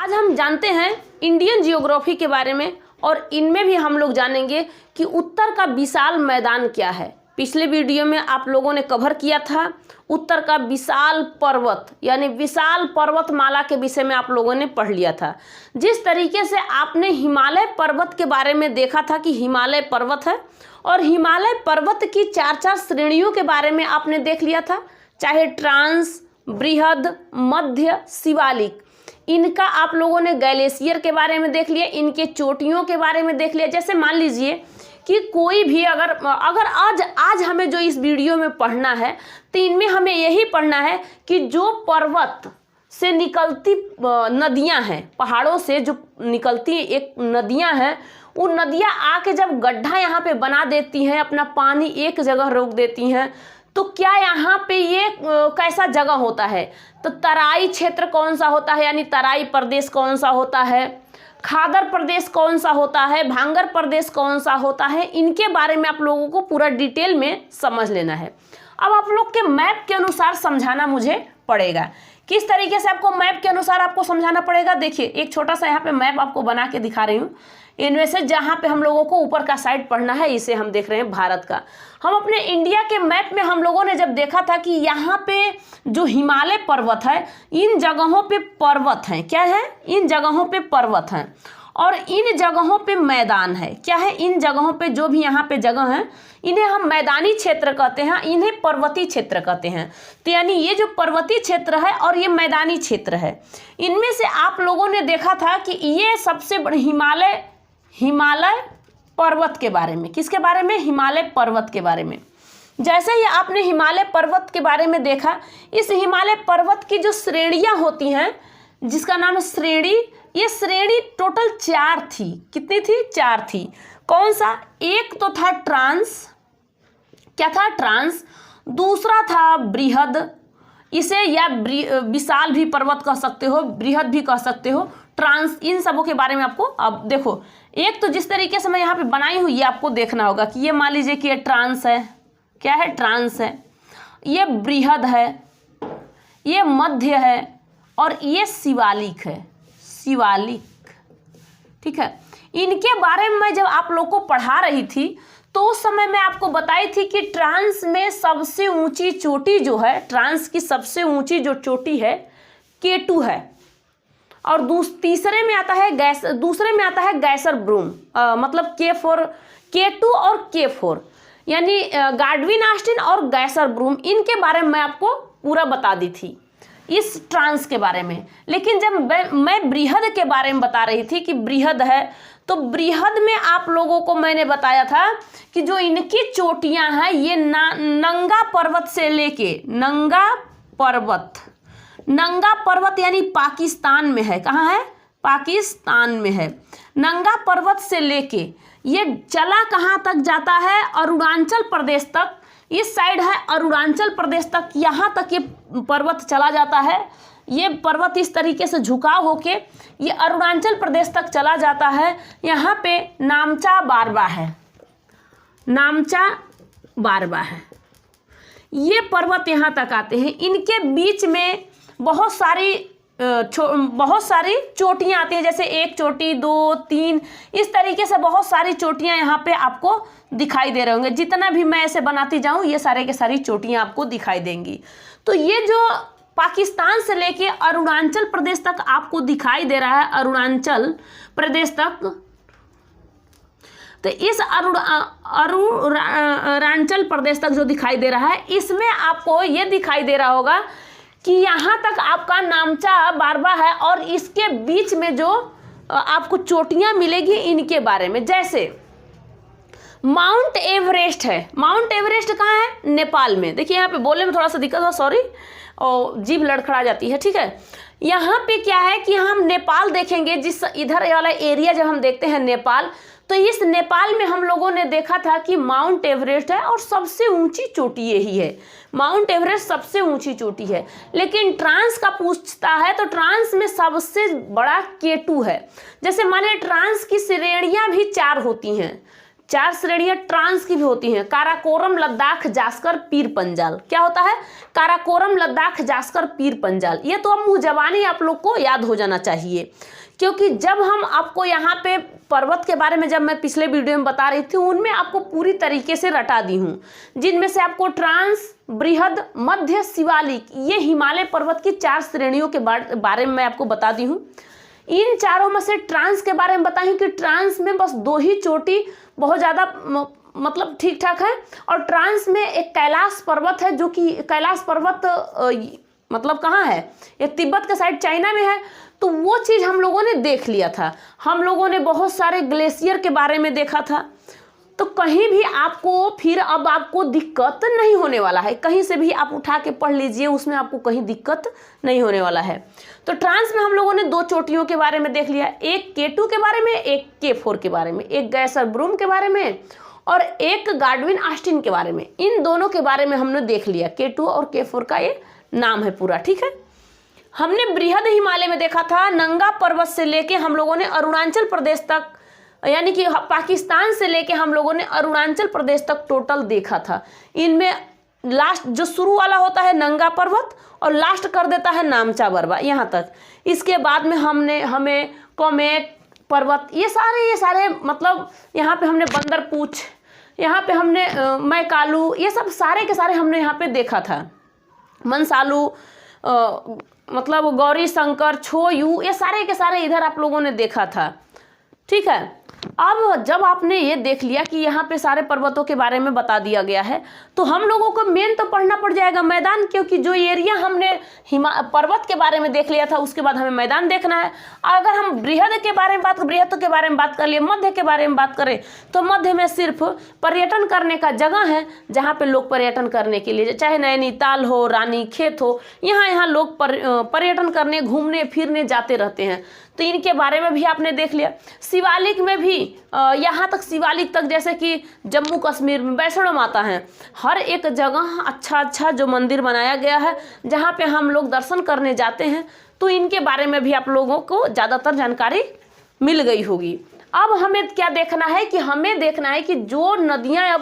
आज हम जानते हैं इंडियन जियोग्राफी के बारे में और इनमें भी हम लोग जानेंगे कि उत्तर का विशाल मैदान क्या है। पिछले वीडियो में आप लोगों ने कवर किया था उत्तर का विशाल पर्वत यानी विशाल पर्वतमाला के विषय में आप लोगों ने पढ़ लिया था। जिस तरीके से आपने हिमालय पर्वत के बारे में देखा था कि हिमालय पर्वत है और हिमालय पर्वत की चार श्रेणियों के बारे में आपने देख लिया था, चाहे ट्रांस, बृहद, मध्य, शिवालिक। इनका आप लोगों ने ग्लेशियर के बारे में देख लिया, इनके चोटियों के बारे में देख लिया। जैसे मान लीजिए कि कोई भी अगर आज हमें जो इस वीडियो में पढ़ना है तो इनमें हमें यही पढ़ना है कि जो पर्वत से निकलती नदियां हैं, पहाड़ों से जो निकलती एक नदियां हैं, वो नदियां आके जब गड्ढा यहाँ पे बना देती हैं, अपना पानी एक जगह रोक देती हैं, तो क्या यहाँ पे ये कैसा जगह होता है? तो तराई क्षेत्र कौन सा होता है, यानी तराई प्रदेश कौन सा होता है, खादर प्रदेश कौन सा होता है, भांगर प्रदेश कौन सा होता है, इनके बारे में आप लोगों को पूरा डिटेल में समझ लेना है। अब आप लोग के मैप के अनुसार समझाना मुझे पड़ेगा। किस तरीके से आपको मैप के अनुसार आपको समझाना पड़ेगा? देखिए, एक छोटा सा यहाँ पे मैप आपको बना के दिखा रही हूँ। इनमें से जहाँ पे हम लोगों को ऊपर का साइड पढ़ना है, इसे हम देख रहे हैं भारत का। हम अपने इंडिया के मैप में हम लोगों ने जब देखा था कि यहाँ पे जो हिमालय पर्वत है, इन जगहों पे पर्वत हैं। क्या है? इन जगहों पे पर्वत हैं और इन जगहों पे मैदान है। क्या है? इन जगहों पे जो भी यहाँ पे जगह है, इन्हें हम मैदानी क्षेत्र कहते हैं, इन्हें पर्वतीय क्षेत्र कहते हैं। तो यानी ये जो पर्वतीय क्षेत्र है और ये मैदानी क्षेत्र है, इनमें से आप लोगों ने देखा था कि ये सबसे बड़े हिमालय पर्वत के बारे में, किसके बारे में? हिमालय पर्वत के बारे में। जैसे ही आपने हिमालय पर्वत के बारे में देखा, इस हिमालय पर्वत की जो श्रेणियां होती हैं, जिसका नाम है श्रेणी, ये श्रेणी टोटल 4 थी। कितनी थी? 4 थी। कौन सा? एक तो था ट्रांस। क्या था? ट्रांस। दूसरा था बृहद, इसे या विशाल भी पर्वत कह सकते हो, बृहद भी कह सकते हो, ट्रांस। इन सबों के बारे में आपको अब देखो, एक तो जिस तरीके से मैं यहाँ पे बनाई हूँ ये आपको देखना होगा कि ये मान लीजिए कि ये ट्रांस है। क्या है? ट्रांस है। ये बृहद है, ये मध्य है और ये शिवालिक है। शिवालिक, ठीक है। इनके बारे में मैं जब आप लोग को पढ़ा रही थी तो उस समय मैं आपको बताई थी कि ट्रांस में सबसे ऊंची चोटी जो है, ट्रांस की सबसे ऊंची जो चोटी है K2 है और दूसरे में आता है गैसर ब्रूम, मतलब K4, K2 और K4, यानी गाडविन ऑस्टिन और गैसर ब्रूम। इनके बारे में मैं आपको पूरा बता दी थी इस ट्रांस के बारे में। लेकिन जब मैं बृहद के बारे में बता रही थी कि बृहद है, तो बृहद में आप लोगों को मैंने बताया था कि जो इनकी चोटियां हैं, ये नंगा पर्वत से लेके नंगा पर्वत यानी पाकिस्तान में है। कहाँ है? पाकिस्तान में है। नंगा पर्वत से लेके ये चला कहाँ तक जाता है? अरुणाचल प्रदेश तक। इस साइड है अरुणाचल प्रदेश तक, यहाँ तक ये पर्वत चला जाता है। ये पर्वत इस तरीके से झुकाव होके ये अरुणाचल प्रदेश तक चला जाता है। यहाँ पे नामचा बारवा है। ये पर्वत यहाँ तक आते हैं। इनके बीच में बहुत सारी चोटियाँ आती हैं, जैसे 1 चोटी, 2, 3, इस तरीके से बहुत सारी चोटियाँ यहाँ पे आपको दिखाई दे रहे होंगे। जितना भी मैं ऐसे बनाती जाऊँ, ये सारे के सारी चोटियाँ आपको दिखाई देंगी। तो ये जो पाकिस्तान से लेके अरुणाचल प्रदेश तक आपको दिखाई दे रहा है, अरुणाचल प्रदेश तक, तो इस अरुणाचल प्रदेश तक जो दिखाई दे रहा है, इसमें आपको ये दिखाई दे रहा होगा कि यहाँ तक आपका नामचा बारवा है और इसके बीच में जो आपको चोटियाँ मिलेगी इनके बारे में। जैसे माउंट एवरेस्ट है। माउंट एवरेस्ट कहाँ है? नेपाल में। देखिए यहाँ पे बोलने में थोड़ा सा दिक्कत हो, सॉरी, और जीभ लड़खड़ा जाती है, ठीक है। यहाँ पे क्या है कि हम नेपाल देखेंगे, जिस इधर वाला एरिया जब हम देखते हैं नेपाल, तो इस नेपाल में हम लोगों ने देखा था कि माउंट एवरेस्ट है और सबसे ऊंची चोटी यही है। माउंट एवरेस्ट सबसे ऊंची चोटी है। लेकिन ट्रांस का पूछता है तो ट्रांस में सबसे बड़ा K2 है। जैसे माने ट्रांस की श्रेणियां भी 4 होती हैं। 4 श्रेणियां ट्रांस की भी होती हैं, काराकोरम, लद्दाख, जास्कर, पीर पंजाल। क्या होता है? काराकोरम, लद्दाख, जास्कर, पीर पंजाल। ये तो अब मुँह ज़बानी आप लोग को याद हो जाना चाहिए, क्योंकि जब हम आपको यहाँ पे पर्वत के बारे में जब मैं पिछले वीडियो में बता रही थी, उनमें आपको पूरी तरीके से रटा दी हूँ, जिनमें से आपको ट्रांस, बृहद, मध्य, शिवालिक, ये हिमालय पर्वत की 4 श्रेणियों के बारे में मैं आपको बता दी हूँ। इन चारों में से ट्रांस के बारे में बताई कि ट्रांस में बस 2 ही चोटी बहुत ज़्यादा मतलब ठीक ठाक है, और ट्रांस में एक कैलाश पर्वत है, जो कि कैलाश पर्वत मतलब कहाँ है? ये तिब्बत के साइड चाइना में है। तो वो चीज़ हम लोगों ने देख लिया था। हम लोगों ने बहुत सारे ग्लेशियर के बारे में देखा था। तो कहीं भी आपको फिर अब आपको दिक्कत नहीं होने वाला है, कहीं से भी आप उठा के पढ़ लीजिए, उसमें आपको कहीं दिक्कत नहीं होने वाला है। तो ट्रांस में हम लोगों ने 2 चोटियों के बारे में देख लिया, एक K2 के बारे में, एक K4 के बारे में, एक गैसर ब्रूम के बारे में और एक गाडविन ऑस्टिन के बारे में। इन दोनों के बारे में हमने देख लिया, K2 और K4 का ये नाम है पूरा, ठीक है। हमने बृहद हिमालय में देखा था, नंगा पर्वत से लेके हम लोगों ने अरुणाचल प्रदेश तक, यानी कि पाकिस्तान से लेके हम लोगों ने अरुणाचल प्रदेश तक टोटल देखा था। इनमें लास्ट जो शुरू वाला होता है नंगा पर्वत और लास्ट कर देता है नामचा बरवा, यहाँ तक। इसके बाद में हमें कमेट पर्वत, ये सारे मतलब यहाँ पे हमने बंदरपूछ, यहाँ पे हमने मैकालू, ये सब सारे के सारे हमने यहाँ पे देखा था। मनसालू, मतलब गौरी शंकर, छोयू, ये सारे के सारे इधर आप लोगों ने देखा था, ठीक है। अब जब आपने ये देख लिया कि यहाँ पे सारे पर्वतों के बारे में बता दिया गया है, तो हम लोगों को मेन तो पढ़ना पड़ जाएगा मैदान, क्योंकि जो एरिया हमने पर्वत के बारे में देख लिया था, उसके बाद हमें मैदान देखना है। अगर हम बृहद के बारे में बात कर लिए, मध्य के बारे में बात करें, तो मध्य में सिर्फ पर्यटन करने का जगह है, जहाँ पे लोग पर्यटन करने के लिए, चाहे नैनीताल हो, रानीखेत हो, यहाँ लोग पर्यटन करने, घूमने फिरने जाते रहते हैं। तो इनके बारे में भी आपने देख लिया। शिवालिक में भी यहाँ तक, शिवालिक तक, जैसे कि जम्मू कश्मीर में वैष्णो माता है, हर एक जगह अच्छा जो मंदिर बनाया गया है, जहाँ पे हम लोग दर्शन करने जाते हैं। तो इनके बारे में भी आप लोगों को ज़्यादातर जानकारी मिल गई होगी। अब हमें क्या देखना है कि हमें देखना है कि जो नदियाँ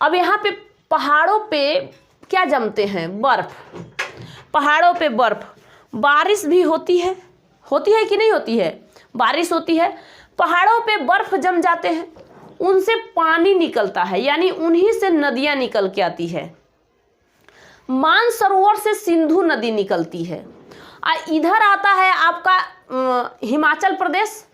अब यहाँ पे पहाड़ों पे क्या जमते हैं? बर्फ। पहाड़ों पे बर्फ, बारिश भी होती है कि नहीं होती है? बारिश होती है, पहाड़ों पे बर्फ जम जाते हैं, उनसे पानी निकलता है, यानी उन्हीं से नदियां निकल के आती है। मानसरोवर से सिंधु नदी निकलती है। इधर आता है आपका हिमाचल प्रदेश,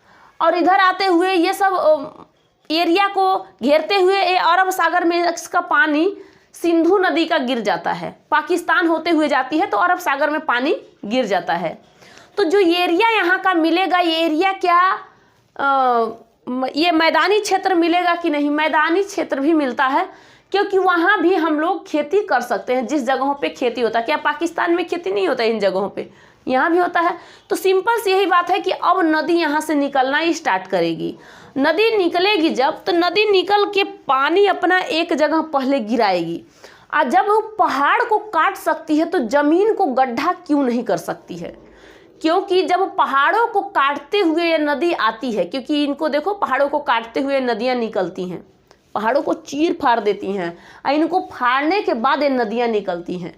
और इधर आते हुए ये सब एरिया को घेरते हुए अरब सागर में इसका पानी सिंधु नदी का गिर जाता है। पाकिस्तान होते हुए जाती है तो अरब सागर में पानी गिर जाता है। तो जो एरिया यहाँ का मिलेगा, ये एरिया क्या ये मैदानी क्षेत्र मिलेगा कि नहीं? मैदानी क्षेत्र भी मिलता है, क्योंकि वहाँ भी हम लोग खेती कर सकते हैं। जिस जगहों पे खेती होता है, क्या पाकिस्तान में खेती नहीं होता है? इन जगहों पे यहाँ भी होता है। तो सिंपल सी यही बात है कि अब नदी यहाँ से निकलना ही स्टार्ट करेगी। नदी निकलेगी जब, तो नदी निकल के पानी अपना एक जगह पहले गिराएगी, और जब वो पहाड़ को काट सकती है तो ज़मीन को गड्ढा क्यों नहीं कर सकती है? क्योंकि जब पहाड़ों को काटते हुए ये नदी आती है, क्योंकि इनको देखो, पहाड़ों को काटते हुए नदियाँ निकलती हैं, पहाड़ों को चीर फाड़ देती हैं, और इनको फाड़ने के बाद ये नदियाँ निकलती हैं,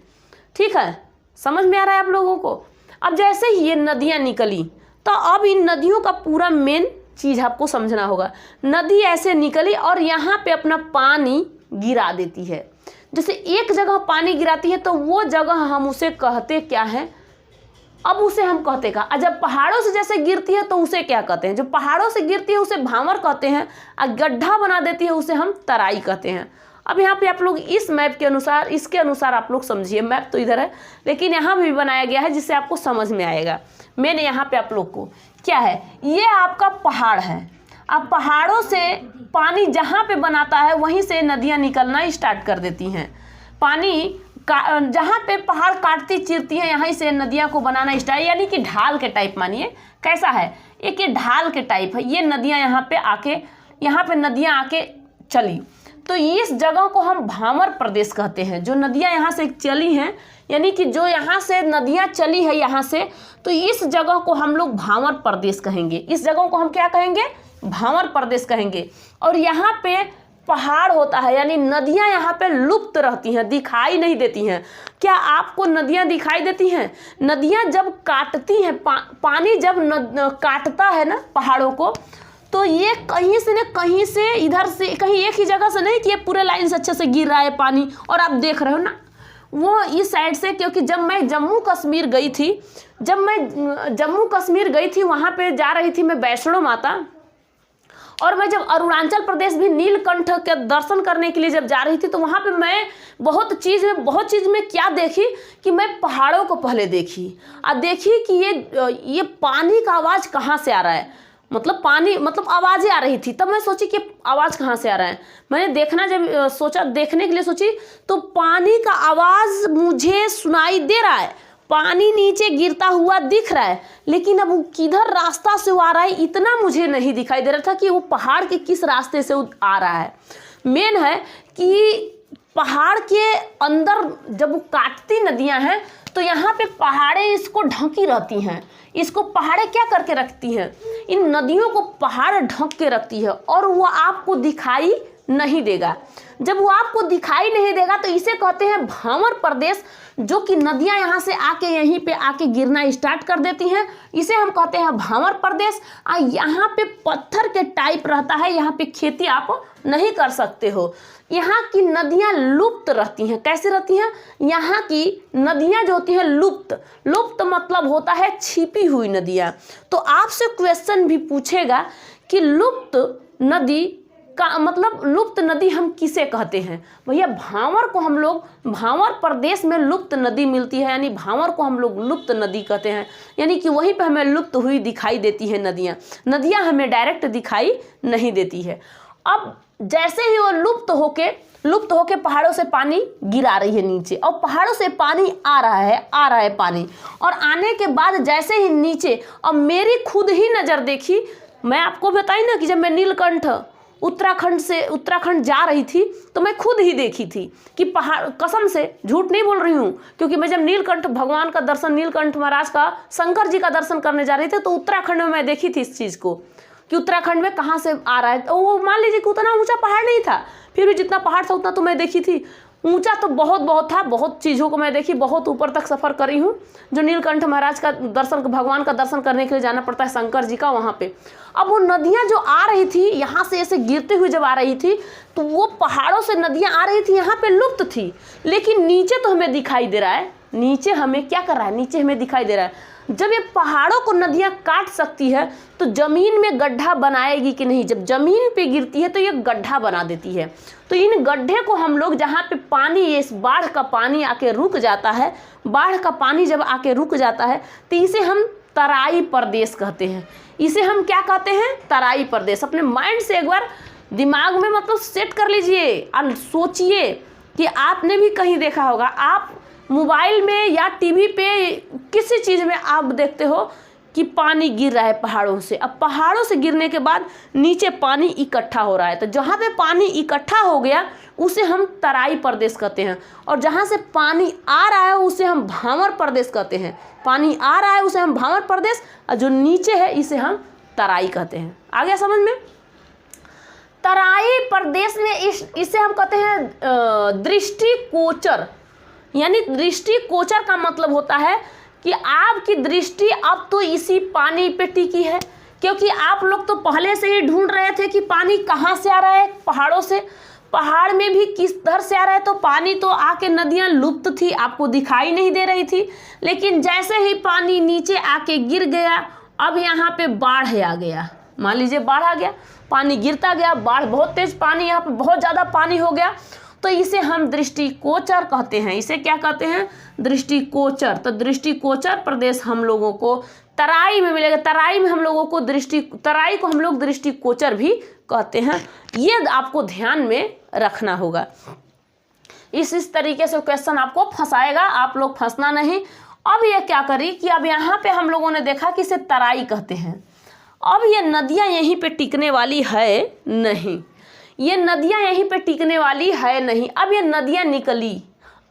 ठीक है। समझ में आ रहा है आप लोगों को? अब जैसे ही ये नदियाँ निकली, तो अब इन नदियों का पूरा मेन चीज़ आपको समझना होगा। नदी ऐसे निकली और यहाँ पे अपना पानी गिरा देती है। जैसे एक जगह पानी गिराती है, तो वो जगह हम उसे कहते क्या है? अब उसे हम कहते का, जब पहाड़ों से जैसे गिरती है तो उसे क्या कहते हैं? जो पहाड़ों से गिरती है उसे भांवर कहते हैं, और गड्ढा बना देती है उसे हम तराई कहते हैं। अब यहाँ पे आप लोग इस मैप के अनुसार, इसके अनुसार आप लोग समझिए। मैप तो इधर है, लेकिन यहाँ भी बनाया गया है जिससे आपको समझ में आएगा। मैंने यहाँ पे आप लोग को क्या है, ये आपका पहाड़ है। अब पहाड़ों से पानी जहाँ पे बनाता है वहीं से नदियाँ निकलना स्टार्ट कर देती हैं। पानी जहाँ पे पहाड़ काटती चीरती है, यहाँ से नदियाँ को बनाना स्टार्ट, यानी कि ढाल के टाइप। मानिए कैसा है, एक ये ढाल के टाइप है। ये नदियाँ यहाँ पे नदियाँ आके चली, तो इस जगह को हम भामर प्रदेश कहते हैं। जो नदियाँ यहाँ से चली हैं, यानी कि जो यहाँ से नदियाँ चली है यहाँ से, तो इस जगह को हम लोग भामर प्रदेश कहेंगे। इस जगह को हम क्या कहेंगे? भामर प्रदेश कहेंगे। और यहाँ पे पहाड़ होता है, यानी नदियाँ यहाँ पे लुप्त रहती हैं, दिखाई नहीं देती हैं। क्या आपको नदियाँ दिखाई देती हैं? नदियाँ जब काटती हैं, पानी जब काटता है ना पहाड़ों को, तो ये कहीं से न कहीं से, इधर से कहीं एक ही जगह से नहीं कि ये पूरे लाइन से अच्छे से गिर रहा है पानी और आप देख रहे हो ना, वो इस साइड से। क्योंकि जब मैं जम्मू कश्मीर गई थी, वहाँ पे जा रही थी मैं वैष्णो माता, और मैं जब अरुणाचल प्रदेश भी नीलकंठ के दर्शन करने के लिए जब जा रही थी, तो वहाँ पे मैं बहुत चीज़ में क्या देखी कि मैं पहाड़ों को पहले देखी और देखी कि ये पानी का आवाज़ कहाँ से आ रहा है। मतलब आवाज़ें आ रही थी। तब मैं सोची कि आवाज़ कहाँ से आ रहा है। मैंने देखने के लिए सोची, तो पानी का आवाज़ मुझे सुनाई दे रहा है, पानी नीचे गिरता हुआ दिख रहा है, लेकिन अब वो किधर रास्ता से वो आ रहा है इतना मुझे नहीं दिखाई दे रहा था कि वो पहाड़ के किस रास्ते से आ रहा है। मेन है कि पहाड़ के अंदर जब वो काटती नदियां हैं, तो यहाँ पे पहाड़ें इसको ढकी रहती हैं। इसको पहाड़ें क्या करके रखती हैं? इन नदियों को पहाड़ ढक के रखती है, और वो आपको दिखाई नहीं देगा। जब वो आपको दिखाई नहीं देगा तो इसे कहते हैं भामर प्रदेश, जो कि नदियां यहाँ से आके यहीं पे आके गिरना स्टार्ट कर देती हैं। इसे हम कहते हैं भामर प्रदेश। यहाँ पे पत्थर के टाइप रहता है, यहाँ पे खेती आप नहीं कर सकते हो। यहाँ की नदियाँ लुप्त रहती हैं। कैसे रहती हैं? यहाँ की नदियाँ जो होती हैं लुप्त मतलब होता है छिपी हुई नदियाँ। तो आपसे क्वेश्चन भी पूछेगा कि लुप्त नदी का मतलब लुप्त नदी हम किसे कहते हैं? भैया भांवर को हम लोग, भांवर प्रदेश में लुप्त नदी मिलती है, यानी भांवर को हम लोग लुप्त नदी कहते हैं। यानी कि वहीं पे हमें लुप्त हुई दिखाई देती है नदियाँ हमें डायरेक्ट दिखाई नहीं देती है। अब जैसे ही वो लुप्त होके पहाड़ों से पानी गिरा रही है नीचे, और पहाड़ों से पानी आ रहा है पानी, और आने के बाद जैसे ही नीचे, अब मेरी खुद ही नज़र देखी, मैं आपको बताई ना कि जब मैं नीलकंठ उत्तराखंड जा रही थी, तो मैं खुद ही देखी थी कि पहाड़, कसम से झूठ नहीं बोल रही हूँ, क्योंकि मैं जब नीलकंठ भगवान का दर्शन, नीलकंठ महाराज का, शंकर जी का दर्शन करने जा रही थी, तो उत्तराखंड में मैं देखी थी इस चीज़ को कि उत्तराखंड में कहाँ से आ रहा है। तो वो मान लीजिए कि उतना ऊंचा पहाड़ नहीं था, फिर भी जितना पहाड़ था उतना तो मैं देखी थी। ऊंचा तो बहुत था, बहुत चीज़ों को मैं देखी, बहुत ऊपर तक सफ़र करी हूँ। जो नीलकंठ महाराज का दर्शन, भगवान का दर्शन करने के लिए जाना पड़ता है शंकर जी का, वहाँ पे। अब वो नदियाँ जो आ रही थी यहाँ से ऐसे गिरते हुए जब आ रही थी, तो वो पहाड़ों से नदियाँ आ रही थी, यहाँ पे लुप्त थी, लेकिन नीचे तो हमें दिखाई दे रहा है। नीचे हमें क्या कर रहा है? नीचे हमें दिखाई दे रहा है। जब ये पहाड़ों को नदियाँ काट सकती है, तो ज़मीन में गड्ढा बनाएगी कि नहीं? जब ज़मीन पे गिरती है तो ये गड्ढा बना देती है। तो इन गड्ढे को हम लोग, जहाँ पे पानी, ये बाढ़ का पानी आके रुक जाता है, बाढ़ का पानी जब आके रुक जाता है, तो इसे हम तराई प्रदेश कहते हैं। इसे हम क्या कहते हैं? तराई प्रदेश। अपने माइंड से एक बार दिमाग में मतलब सेट कर लीजिए और सोचिए कि आपने भी कहीं देखा होगा, आप मोबाइल में या टीवी पे किसी चीज़ में आप देखते हो कि पानी गिर रहा है पहाड़ों से। अब पहाड़ों से गिरने के बाद नीचे पानी इकट्ठा हो रहा है, तो जहाँ पे पानी इकट्ठा हो गया उसे हम तराई प्रदेश कहते हैं, और जहाँ से पानी आ रहा है उसे हम भांवर प्रदेश कहते हैं। पानी आ रहा है उसे हम भांवर प्रदेश, और जो नीचे है इसे हम तराई कहते हैं। आ गया समझ में? तराई प्रदेश में इसे हम कहते हैं दृष्टिगोचर। यानी दृष्टिगोचर का मतलब होता है कि आपकी दृष्टि अब तो इसी पानी पे टिकी है, क्योंकि आप लोग तो पहले से ही ढूंढ रहे थे कि पानी कहाँ से आ रहा है, पहाड़ों से। पहाड़ में भी किस तरह से आ रहा है, तो पानी तो आके नदियाँ लुप्त थी, आपको दिखाई नहीं दे रही थी, लेकिन जैसे ही पानी नीचे आके गिर गया, अब यहाँ पे बाढ़ आ गया। मान लीजिए बाढ़ आ गया, पानी गिरता गया, बाढ़, बहुत तेज पानी, यहाँ पे बहुत ज़्यादा पानी हो गया, तो इसे हम दृष्टिगोचर कहते हैं। इसे क्या कहते हैं? दृष्टिगोचर। तो दृष्टिगोचर प्रदेश हम लोगों को तराई में मिलेगा। तराई में हम लोगों को तराई को हम लोग दृष्टिगोचर भी कहते हैं। ये आपको ध्यान में रखना होगा। इस तरीके से क्वेश्चन आपको फंसाएगा, आप लोग फंसना नहीं। अब ये क्या करी कि अब यहाँ पे हम लोगों ने देखा कि इसे तराई कहते हैं। अब ये नदियाँ यहीं पे टिकने वाली है नहीं, ये नदियाँ यहीं पे टिकने वाली है नहीं। अब ये नदियाँ निकली,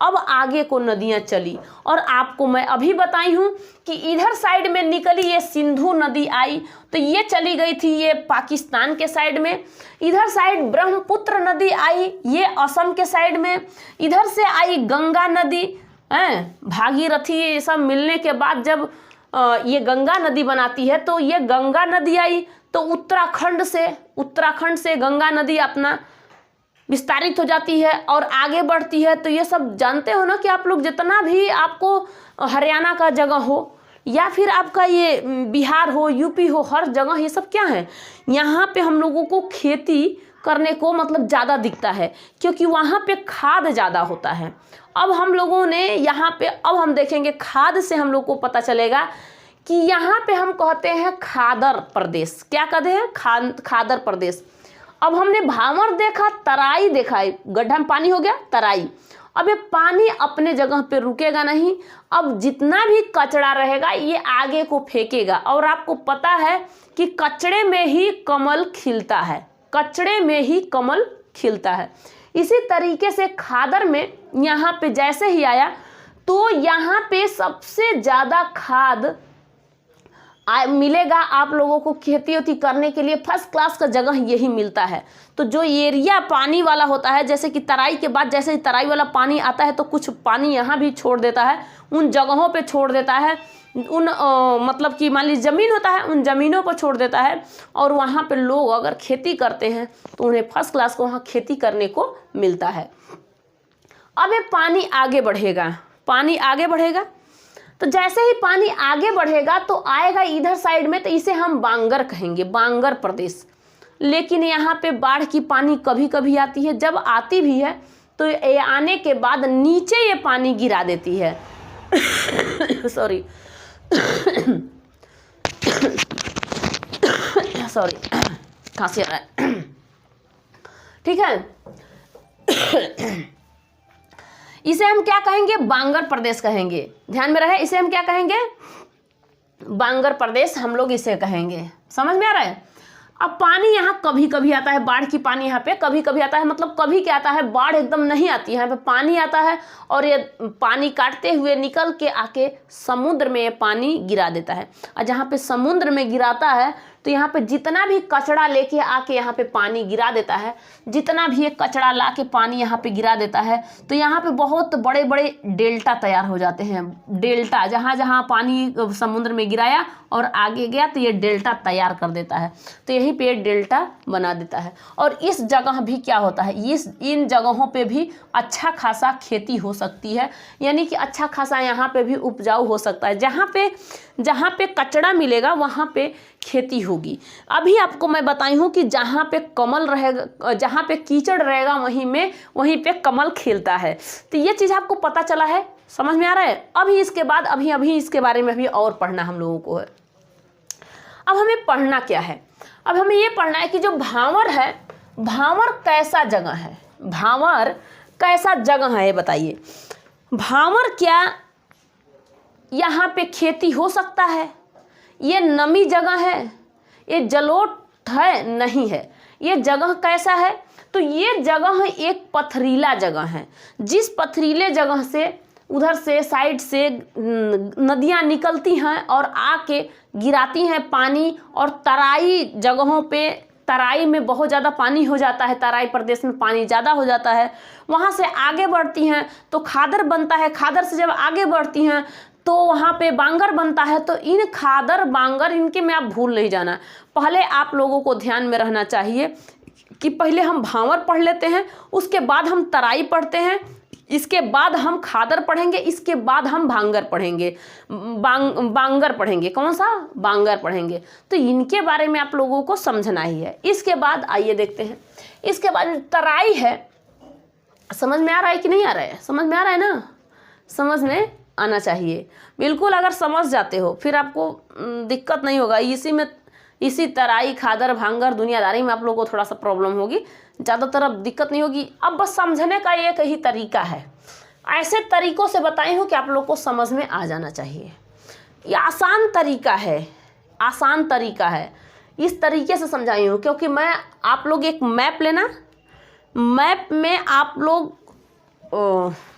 अब आगे को नदियाँ चली, और आपको मैं अभी बताई हूँ कि इधर साइड में निकली ये सिंधु नदी आई, तो ये चली गई थी ये पाकिस्तान के साइड में। इधर साइड ब्रह्मपुत्र नदी आई, ये असम के साइड में। इधर से आई गंगा नदी, भागीरथी, ये सब मिलने के बाद जब ये गंगा नदी बनाती है, तो ये गंगा नदी आई, तो उत्तराखंड से गंगा नदी अपना विस्तारित हो जाती है और आगे बढ़ती है। तो ये सब जानते हो ना कि आप लोग जितना भी आपको हरियाणा का जगह हो या फिर आपका ये बिहार हो, यूपी हो, हर जगह ये सब क्या है, यहाँ पे हम लोगों को खेती करने को मतलब ज़्यादा दिखता है, क्योंकि वहाँ पे खाद ज़्यादा होता है। अब हम लोगों ने यहाँ पे, अब हम देखेंगे खाद से हम लोग को पता चलेगा कि यहाँ पे हम कहते हैं खादर प्रदेश। क्या कहते हैं? खादर प्रदेश। अब हमने भावर देखा, तराई देखा, गड्ढा में पानी हो गया तराई। अब ये पानी अपने जगह पे रुकेगा नहीं, अब जितना भी कचरा रहेगा ये आगे को फेंकेगा। और आपको पता है कि कचड़े में ही कमल खिलता है, कचड़े में ही कमल खिलता है। इसी तरीके से खादर में यहाँ पे जैसे ही आया, तो यहाँ पे सबसे ज़्यादा खाद मिलेगा आप लोगों को खेती वेती करने के लिए। फर्स्ट क्लास का जगह यही मिलता है। तो जो एरिया पानी वाला होता है, जैसे कि तराई के बाद जैसे ही तराई वाला पानी आता है, तो कुछ पानी यहाँ भी छोड़ देता है, उन जगहों पे छोड़ देता है, उन मतलब कि मान लीजिए ज़मीन होता है, उन ज़मीनों पर छोड़ देता है। और वहाँ पे लोग अगर खेती करते हैं तो उन्हें फर्स्ट क्लास को वहाँ खेती करने को मिलता है। अब ये पानी आगे बढ़ेगा, पानी आगे बढ़ेगा, तो जैसे ही पानी आगे बढ़ेगा तो आएगा इधर साइड में, तो इसे हम बांगर कहेंगे, बांगर प्रदेश। लेकिन यहाँ पे बाढ़ की पानी कभी कभी आती है, जब आती भी है तो ये आने के बाद नीचे ये पानी गिरा देती है। सॉरी सॉरी खांसी आ रहा है, ठीक है। इसे हम क्या कहेंगे? बांगर प्रदेश कहेंगे। ध्यान में रहे, इसे हम क्या कहेंगे? बांगर प्रदेश हम लोग इसे कहेंगे। समझ में आ रहा है? अब पानी यहाँ कभी कभी आता है, बाढ़ की पानी यहाँ पे कभी कभी आता है। मतलब कभी क्या आता है, बाढ़ एकदम नहीं आती है, यहाँ पे पानी आता है और ये पानी काटते हुए निकल के आके समुद्र में ये पानी गिरा देता है। और जहाँ पे समुद्र में गिराता है तो यहाँ पे जितना भी कचरा लेके आके यहाँ पे पानी गिरा देता है, जितना भी ये कचरा ला के पानी यहाँ पे गिरा देता है, तो यहाँ पे बहुत बड़े बड़े डेल्टा तैयार हो जाते हैं। डेल्टा, जहाँ जहाँ पानी समुद्र में गिराया और आगे गया तो ये डेल्टा तैयार कर देता है, तो यहीं पे डेल्टा बना देता है। और इस जगह भी क्या होता है, इन जगहों पे भी अच्छा खासा खेती हो सकती है, यानी कि अच्छा खासा यहाँ पे भी उपजाऊ हो सकता है। जहाँ पे कचरा मिलेगा वहाँ पे खेती होगी। अभी आपको मैं बताई हूँ कि जहाँ पे कमल रहेगा, जहाँ पे कीचड़ रहेगा वहीं पे कमल खिलता है। तो ये चीज़ आपको पता चला है, समझ में आ रहा है? अभी इसके बाद अभी इसके बारे में भी और पढ़ना हम लोगों को है। अब हमें पढ़ना क्या है? अब हमें ये पढ़ना है कि जो भावर है, भावर कैसा जगह है, भावर कैसा जगह है, ये बताइए। भावर क्या यहाँ पे खेती हो सकता है? ये नमी जगह है, ये जलोढ़ है, नहीं है। ये जगह कैसा है? तो ये जगह एक पथरीला जगह है। जिस पथरीले जगह से उधर से साइड से नदियाँ निकलती हैं और आके गिराती हैं पानी, और तराई जगहों पे, तराई में बहुत ज़्यादा पानी हो जाता है, तराई प्रदेश में पानी ज़्यादा हो जाता है, वहाँ से आगे बढ़ती हैं तो खादर बनता है। खादर से जब आगे बढ़ती हैं तो वहाँ पे बांगर बनता है। तो इन खादर बांगर इनके में आप भूल नहीं जाना। पहले आप लोगों को ध्यान में रहना चाहिए कि पहले हम भावर पढ़ लेते हैं, उसके बाद हम तराई पढ़ते हैं, इसके बाद हम खादर पढ़ेंगे, इसके बाद हम भांगर पढ़ेंगे, बांगर पढ़ेंगे। कौन सा? बांगर पढ़ेंगे। तो इनके बारे में आप लोगों को समझना ही है। इसके बाद आइए देखते हैं, इसके बाद तराई है। समझ में आ रहा है कि नहीं आ रहा है? समझ में आ रहा है ना? समझ में आना चाहिए बिल्कुल। अगर समझ जाते हो फिर आपको दिक्कत नहीं होगा। इसी तराई, खादर, भांगर, दुनियादारी में आप लोगों को थोड़ा सा प्रॉब्लम होगी, ज़्यादातर अब दिक्कत नहीं होगी। अब बस समझने का एक ही तरीका है, ऐसे तरीक़ों से बताई हूँ कि आप लोग को समझ में आ जाना चाहिए। ये आसान तरीका है, आसान तरीका है, इस तरीके से समझाई हूँ। क्योंकि मैं आप लोग एक मैप लेना, मैप में आप लोग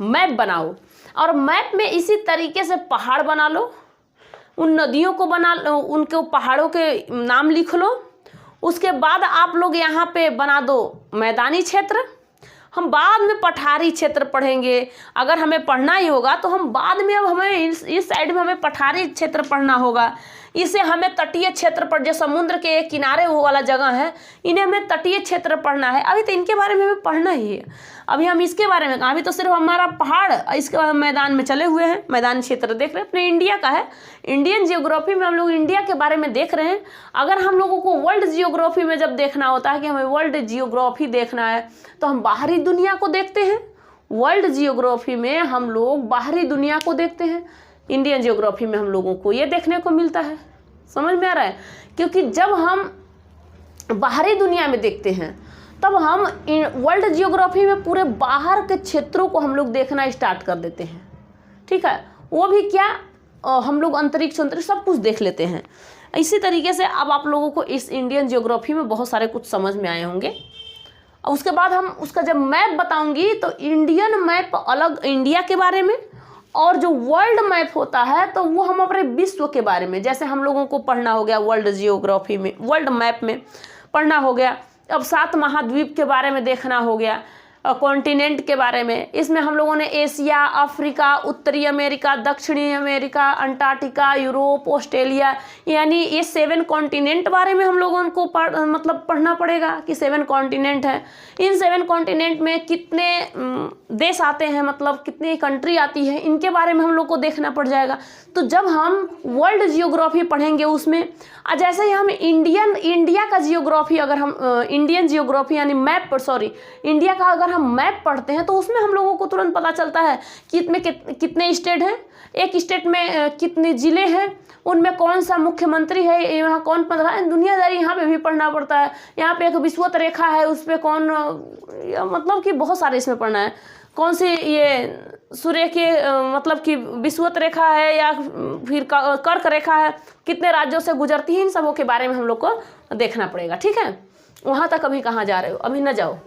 मैप बनाओ और मैप में इसी तरीके से पहाड़ बना लो, उन नदियों को बना लो, उनके पहाड़ों के नाम लिख लो। उसके बाद आप लोग यहाँ पे बना दो मैदानी क्षेत्र। हम बाद में पठारी क्षेत्र पढ़ेंगे, अगर हमें पढ़ना ही होगा तो हम बाद में, अब हमें इस साइड में हमें पठारी क्षेत्र पढ़ना होगा। इसे हमें तटीय क्षेत्र पर, जो समुद्र के किनारे वो वाला जगह है, इन्हें हमें तटीय क्षेत्र पढ़ना है। अभी तो इनके बारे में हमें पढ़ना ही है, अभी हम इसके बारे में, अभी तो सिर्फ हमारा पहाड़, इसके बाद मैदान में चले हुए हैं। मैदान क्षेत्र देख रहे हैं, अपने इंडिया का है। इंडियन जियोग्राफी में हम लोग इंडिया के बारे में देख रहे हैं। अगर हम लोगों को वर्ल्ड जियोग्राफी में जब देखना होता है कि हमें वर्ल्ड जियोग्राफी देखना है, तो हम बाहरी दुनिया को देखते हैं। वर्ल्ड जियोग्राफी में हम लोग बाहरी दुनिया को देखते हैं। इंडियन जियोग्राफी में हम लोगों को ये देखने को मिलता है। समझ में आ रहा है? क्योंकि जब हम बाहरी दुनिया में देखते हैं तब हम वर्ल्ड जियोग्राफी में पूरे बाहर के क्षेत्रों को हम लोग देखना स्टार्ट कर देते हैं। ठीक है, वो भी क्या, हम लोग अंतरिक्ष सब कुछ देख लेते हैं। इसी तरीके से अब आप लोगों को इस इंडियन जियोग्राफी में बहुत सारे कुछ समझ में आए होंगे। और उसके बाद हम उसका जब मैप बताऊंगी तो इंडियन मैप अलग इंडिया के बारे में, और जो वर्ल्ड मैप होता है तो वो हम अपने विश्व के बारे में, जैसे हम लोगों को पढ़ना हो गया वर्ल्ड जियोग्राफी में, वर्ल्ड मैप में पढ़ना हो गया। अब 7 महाद्वीप के बारे में देखना हो गया, कॉन्टिनेंट के बारे में। इसमें हम लोगों ने एशिया, अफ्रीका, उत्तरी अमेरिका, दक्षिणी अमेरिका, अंटार्कटिका, यूरोप, ऑस्ट्रेलिया, यानी ये 7 कॉन्टिनेंट बारे में हम लोगों को पढ़ना पड़ेगा कि 7 कॉन्टिनेंट है। इन 7 कॉन्टिनेंट में कितने देश आते हैं, मतलब कितनी कंट्री आती है, इनके बारे में हम लोग को देखना पड़ जाएगा। तो जब हम वर्ल्ड जियोग्राफी पढ़ेंगे उसमें, जैसे ही हम इंडिया का जियोग्राफी, अगर हम इंडियन जियोग्राफी यानी मैप, इंडिया का अगर हम मैप पढ़ते हैं तो उसमें हम लोगों को तुरंत पता चलता है कि इसमें कितने स्टेट हैं, एक स्टेट में कितने ज़िले हैं, उनमें कौन सा मुख्यमंत्री है, यहाँ कौन प्रधान, दुनियादारी यहाँ पे भी पढ़ना पड़ता है। यहाँ पे एक विषुवत रेखा है, उस पर कौन, मतलब कि बहुत सारे इसमें पढ़ना है। कौन सी ये सूर्य के मतलब कि विषुवत रेखा है या फिर कर्क रेखा है, कितने राज्यों से गुजरती है, इन सबों के बारे में हम लोग को देखना पड़ेगा। ठीक है, वहाँ तक अभी कहाँ जा रहे हो, अभी न जाओ,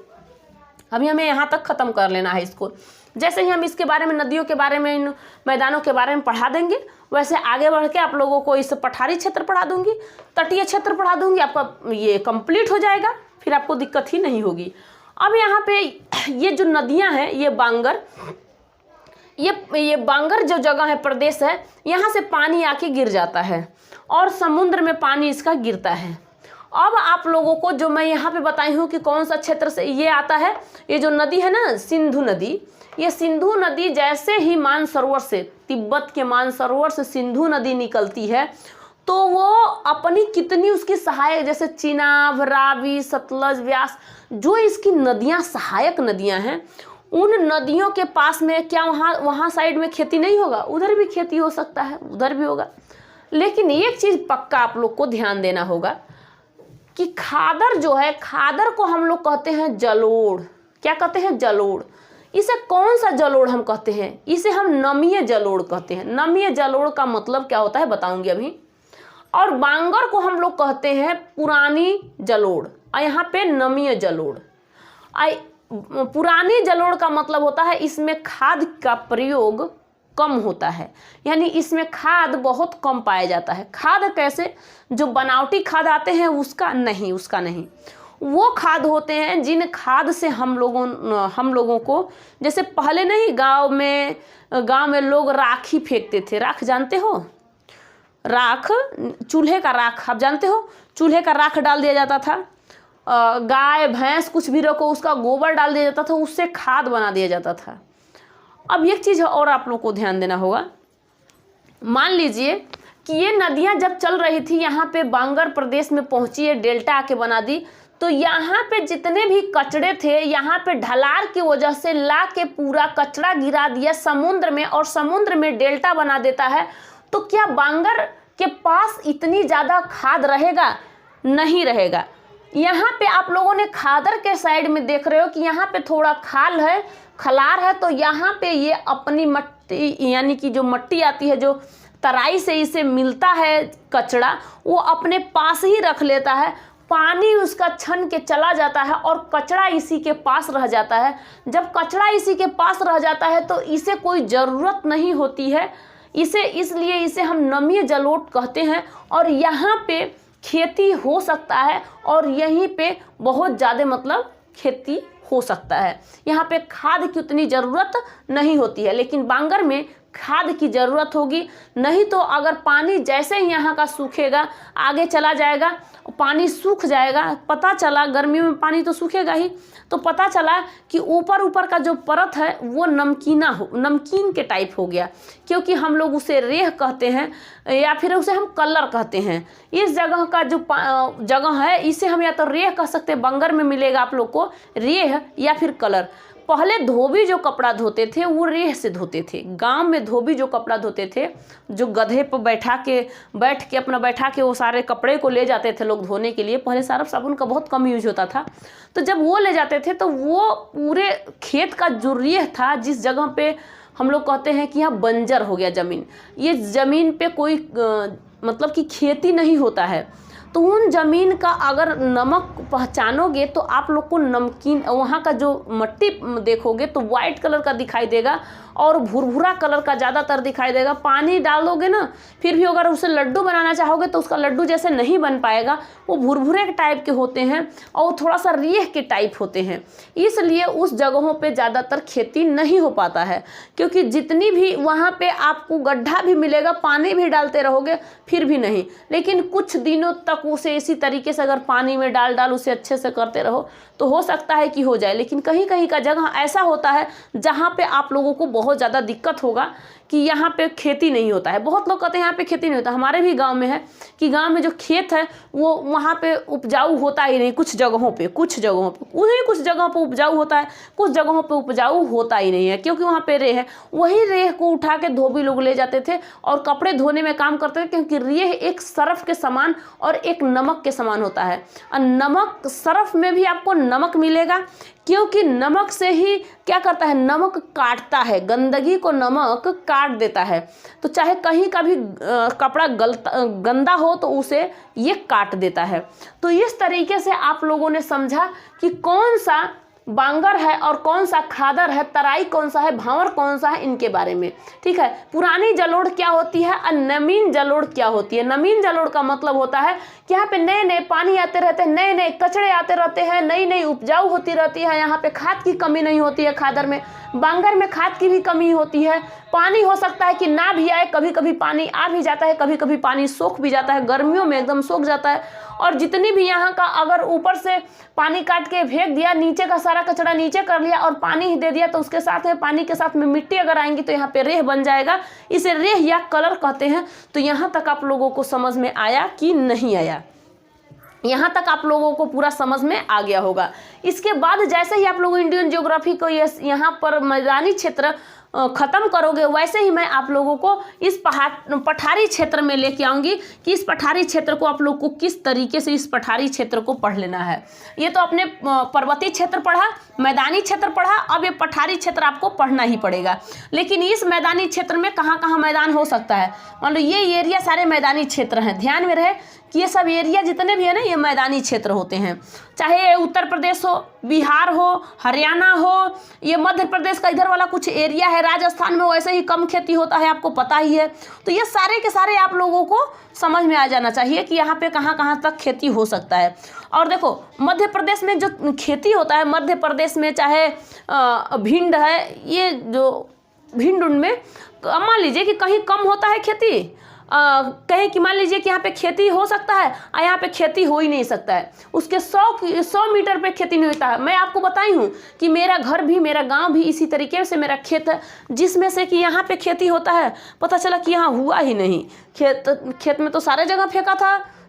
अभी हमें यहाँ तक ख़त्म कर लेना है इसको। जैसे ही हम इसके बारे में, नदियों के बारे में, इन मैदानों के बारे में पढ़ा देंगे, वैसे आगे बढ़ के आप लोगों को इस पठारी क्षेत्र पढ़ा दूंगी, तटीय क्षेत्र पढ़ा दूंगी, आपका ये कंप्लीट हो जाएगा, फिर आपको दिक्कत ही नहीं होगी। अब यहाँ पे ये जो नदियाँ हैं, ये बांगर, ये बांगर जो जगह है, प्रदेश है, यहाँ से पानी आके गिर जाता है और समुद्र में पानी इसका गिरता है। अब आप लोगों को जो मैं यहाँ पे बताई हूँ कि कौन सा क्षेत्र से ये आता है, ये जो नदी है ना, सिंधु नदी, ये सिंधु नदी जैसे ही मानसरोवर से, तिब्बत के मानसरोवर से सिंधु नदी निकलती है, तो वो अपनी कितनी उसकी सहायक, जैसे चिनाब, रावी, सतलज, व्यास, जो इसकी नदियाँ सहायक नदियाँ हैं, उन नदियों के पास में क्या वहाँ साइड में खेती नहीं होगा? उधर भी खेती हो सकता है, उधर भी होगा। लेकिन एक चीज़ पक्का आप लोग को ध्यान देना होगा कि खादर जो है, खादर को हम लोग कहते हैं जलोढ़। क्या कहते हैं? जलोढ़। इसे कौन सा जलोढ़ हम कहते हैं? इसे हम नमीय जलोढ़ कहते हैं। नमीय जलोढ़ का मतलब क्या होता है बताऊंगी अभी। और बांगर को हम लोग कहते हैं पुरानी जलोढ़, और यहाँ पे नमीय जलोढ़। पुरानी जलोढ़ का मतलब होता है इसमें खाद का प्रयोग कम होता है, यानी इसमें खाद बहुत कम पाया जाता है। खाद कैसे? जो बनावटी खाद आते हैं उसका नहीं, वो खाद होते हैं जिन खाद से हम लोगों को, जैसे पहले नहीं गांव में लोग राखी फेंकते थे। राख जानते हो? राख, चूल्हे का राख, आप जानते हो? चूल्हे का राख डाल दिया जाता था, गाय भैंस कुछ भी रखो उसका गोबर डाल दिया जाता था, उससे खाद बना दिया जाता था। अब एक चीज़ और आप लोग को ध्यान देना होगा, मान लीजिए कि ये नदियाँ जब चल रही थी, यहाँ पे बांगर प्रदेश में पहुँची है, डेल्टा आके बना दी, तो यहाँ पे जितने भी कचड़े थे, यहाँ पे ढलान की वजह से ला के पूरा कचरा गिरा दिया समुद्र में, और समुद्र में डेल्टा बना देता है। तो क्या बांगर के पास इतनी ज़्यादा खाद रहेगा? नहीं रहेगा। यहाँ पे आप लोगों ने खादर के साइड में देख रहे हो कि यहाँ पे थोड़ा खलार है, तो यहाँ पे ये अपनी मट्टी, यानी कि जो मट्टी आती है, जो तराई से इसे मिलता है कचड़ा, वो अपने पास ही रख लेता है। पानी उसका छन के चला जाता है और कचरा इसी के पास रह जाता है। जब कचरा इसी के पास रह जाता है तो इसे कोई ज़रूरत नहीं होती है, इसलिए इसे हम नमीय जलोढ़ कहते हैं। और यहाँ पे खेती हो सकता है और यहीं पे बहुत ज़्यादा मतलब खेती हो सकता है। यहाँ पे खाद की उतनी ज़रूरत नहीं होती है, लेकिन बांगर में खाद की ज़रूरत होगी। नहीं तो अगर पानी जैसे ही यहाँ का सूखेगा, आगे चला जाएगा, पानी सूख जाएगा, पता चला गर्मियों में पानी तो सूखेगा ही, तो पता चला कि ऊपर का जो परत है वो नमकीन के टाइप हो गया, क्योंकि हम लोग उसे रेह कहते हैं या फिर उसे हम कलर कहते हैं। इस जगह का जो जगह है इसे हम या तो रेह कह सकते हैं, बंगर में मिलेगा आप लोग को रेह या फिर कलर। पहले धोबी जो कपड़ा धोते थे वो रेह से धोते थे। गांव में धोबी जो कपड़ा धोते थे, जो गधे पर बैठा के वो सारे कपड़े को ले जाते थे लोग धोने के लिए। पहले सर्फ साबुन का बहुत कम यूज होता था, तो जब वो ले जाते थे तो वो पूरे खेत का जो रेह था, जिस जगह पे हम लोग कहते हैं कि यहाँ बंजर हो गया ज़मीन, ये ज़मीन पे कोई मतलब कि खेती नहीं होता है, तो उन ज़मीन का अगर नमक पहचानोगे तो आप लोग को नमकीन, वहाँ का जो मिट्टी देखोगे तो वाइट कलर का दिखाई देगा और भुरभुरा कलर का ज़्यादातर दिखाई देगा। पानी डाल दोगे ना, फिर भी अगर उसे लड्डू बनाना चाहोगे तो उसका लड्डू जैसे नहीं बन पाएगा, वो भुरभुरे के टाइप के होते हैं और थोड़ा सा रेह के टाइप होते हैं। इसलिए उस जगहों पे ज़्यादातर खेती नहीं हो पाता है, क्योंकि जितनी भी वहाँ पे आपको गड्ढा भी मिलेगा, पानी भी डालते रहोगे फिर भी नहीं। लेकिन कुछ दिनों तक उसे इसी तरीके से अगर पानी में डाल उसे अच्छे से करते रहो तो हो सकता है कि हो जाए। लेकिन कहीं कहीं का जगह ऐसा होता है जहाँ पे आप लोगों को बहुत ज़्यादा दिक्कत होगा कि यहाँ पे खेती नहीं होता है। बहुत लोग कहते हैं यहाँ पे खेती नहीं होता। हमारे भी गांव में है कि गांव में जो खेत है वो वहाँ पे उपजाऊ होता ही नहीं। कुछ जगहों पे कुछ जगहों पे उपजाऊ होता है, कुछ जगहों पे उपजाऊ होता ही नहीं है, क्योंकि वहाँ पे रेह है। वही रेह को उठा के धोबी लोग ले जाते थे और कपड़े धोने में काम करते थे, क्योंकि रेह एक सरफ के समान और एक नमक के समान होता है। और नमक, सरफ में भी आपको नमक मिलेगा, क्योंकि नमक से ही क्या करता है, नमक काटता है, गंदगी को नमक काट देता है। तो चाहे कहीं का भी कपड़ा गंदा हो तो उसे ये काट देता है। तो इस तरीके से आप लोगों ने समझा कि कौन सा बांगर है और कौन सा खादर है, तराई कौन सा है, भांवर कौन सा है, इनके बारे में। ठीक है, पुरानी जलोढ़ क्या होती है और नवीन जलोढ़ क्या होती है। नवीन जलोढ़ का मतलब होता है कि यहाँ पे नए नए पानी आते रहते हैं, नए नए कचड़े आते रहते हैं, नई नई उपजाऊ होती रहती है, यहाँ पे खाद की कमी नहीं होती है। खादर में, बांगर में खाद की भी कमी होती है। पानी हो सकता है कि ना भी आए, कभी कभी पानी आ भी जाता है, कभी कभी पानी सूख भी जाता है, गर्मियों में एकदम सूख जाता है। और जितनी भी यहाँ का अगर ऊपर से पानी काट के फेंक दिया, नीचे का सारा कचरा नीचे कर लिया और पानी ही दे दिया, तो उसके साथ में पानी के साथ में मिट्टी अगर आएंगी तो यहाँ पे रेह बन जाएगा। इसे रेह या कलर कहते हैं। तो यहाँ तक आप लोगों को समझ में आया कि नहीं आया? यहाँ तक आप लोगों को पूरा समझ में आ गया होगा। इसके बाद जैसे ही आप लोग इंडियन ज्योग्राफी को यहाँ पर मैदानी क्षेत्र ख़त्म करोगे, वैसे ही मैं आप लोगों को इस पठारी क्षेत्र में लेके आऊँगी कि इस पठारी क्षेत्र को आप लोग को किस तरीके से इस पठारी क्षेत्र को पढ़ लेना है। ये तो आपने पर्वतीय क्षेत्र पढ़ा, मैदानी क्षेत्र पढ़ा, अब ये पठारी क्षेत्र आपको पढ़ना ही पड़ेगा। लेकिन इस मैदानी क्षेत्र में कहाँ कहाँ मैदान हो सकता है, मान लो ये एरिया सारे मैदानी क्षेत्र हैं। ध्यान में रहे कि ये सब एरिया जितने भी है ना, ये मैदानी क्षेत्र होते हैं। चाहे उत्तर प्रदेश हो, बिहार हो, हरियाणा हो, ये मध्य प्रदेश का इधर वाला कुछ एरिया है, राजस्थान में वैसे ही कम खेती होता है, आपको पता ही है। तो ये सारे के सारे आप लोगों को समझ में आ जाना चाहिए कि यहाँ पे कहाँ कहाँ तक खेती हो सकता है। और देखो मध्य प्रदेश में जो खेती होता है, मध्य प्रदेश में चाहे भिंड है, ये जो भिंड उनमें मान लीजिए कि कहीं कम होता है खेती, कहें कि मान लीजिए कि यहाँ पे खेती हो सकता है और यहाँ पे खेती हो ही नहीं सकता है, उसके 100 मीटर पे खेती नहीं होता है। मैं आपको बताई हूँ कि मेरा घर भी, मेरा गांव भी इसी तरीके से मेरा खेत है, जिसमें से कि यहाँ पे खेती होता है, पता चला कि यहाँ हुआ ही नहीं। खेत में तो सारे जगह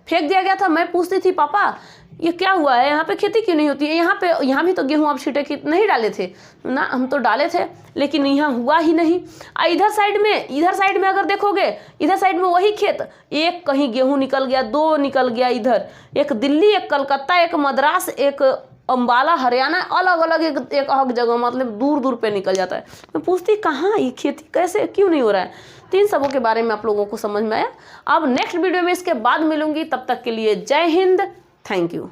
फेंक दिया गया था। मैं पूछती थी, पापा ये क्या हुआ है, यहाँ पे खेती क्यों नहीं होती है? यहाँ भी तो गेहूँ आप छींटे की नहीं डाले थे ना? हम तो डाले थे, लेकिन यहाँ हुआ ही नहीं। इधर साइड में अगर देखोगे, इधर साइड में वही खेत, एक कहीं गेहूँ निकल गया, 2 निकल गया, इधर एक दिल्ली, एक कलकत्ता, एक मद्रास, एक अम्बाला, हरियाणा, अलग अलग एक जगह, मतलब दूर दूर पे निकल जाता है। मैं पूछती कहाँ ये खेती कैसे क्यों नहीं हो रहा है? तो इन सबों के बारे में आप लोगों को समझ में आया। अब नेक्स्ट वीडियो में इसके बाद मिलूंगी, तब तक के लिए जय हिंद, थैंक यू।